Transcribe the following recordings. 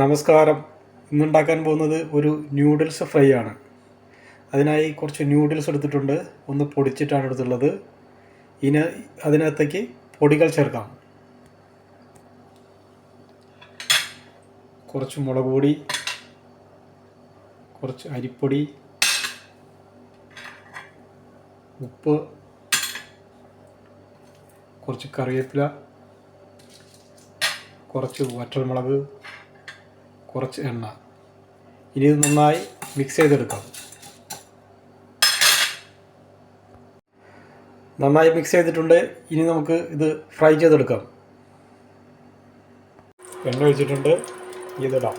നമസ്കാരം. ഇന്നുണ്ടാക്കാൻ പോകുന്നത് ഒരു ന്യൂഡിൽസ് ഫ്രൈ ആണ്. അതിനായി കുറച്ച് ന്യൂഡിൽസ് എടുത്തിട്ടുണ്ട്. ഒന്ന് പൊടിച്ചിട്ടാണ് എടുത്തുള്ളത്. ഇനി അതിനകത്തേക്ക് പൊടികൾ ചേർക്കാം. കുറച്ച് മുളക് പൊടി, കുറച്ച് അരിപ്പൊടി, ഉപ്പ്, കുറച്ച് കറിവേപ്പില, കുറച്ച് വറ്റൽമുളക്, കുറച്ച് എണ്ണ. ഇനി ഇത് നന്നായി മിക്സ് ചെയ്തെടുക്കാം. നന്നായി മിക്സ് ചെയ്തിട്ടുണ്ട്. ഇനി നമുക്ക് ഇത് ഫ്രൈ ചെയ്തെടുക്കാം. എണ്ണ ഒഴിച്ചിട്ടുണ്ട്. ഇതിടാം.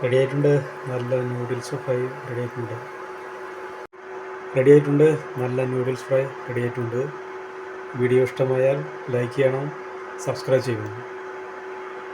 റെഡി ആയിട്ടുണ്ട്. നല്ല നൂഡിൽസ് ഫ്രൈ റെഡി ആയിട്ടുണ്ട്. നല്ല നൂഡിൽസ് ഫ്രൈ റെഡി ആയിട്ടുണ്ട്. വീഡിയോ ഇഷ്ടമായാൽ ലൈക്ക് ചെയ്യണം, സബ്സ്ക്രൈബ് ചെയ്യണം.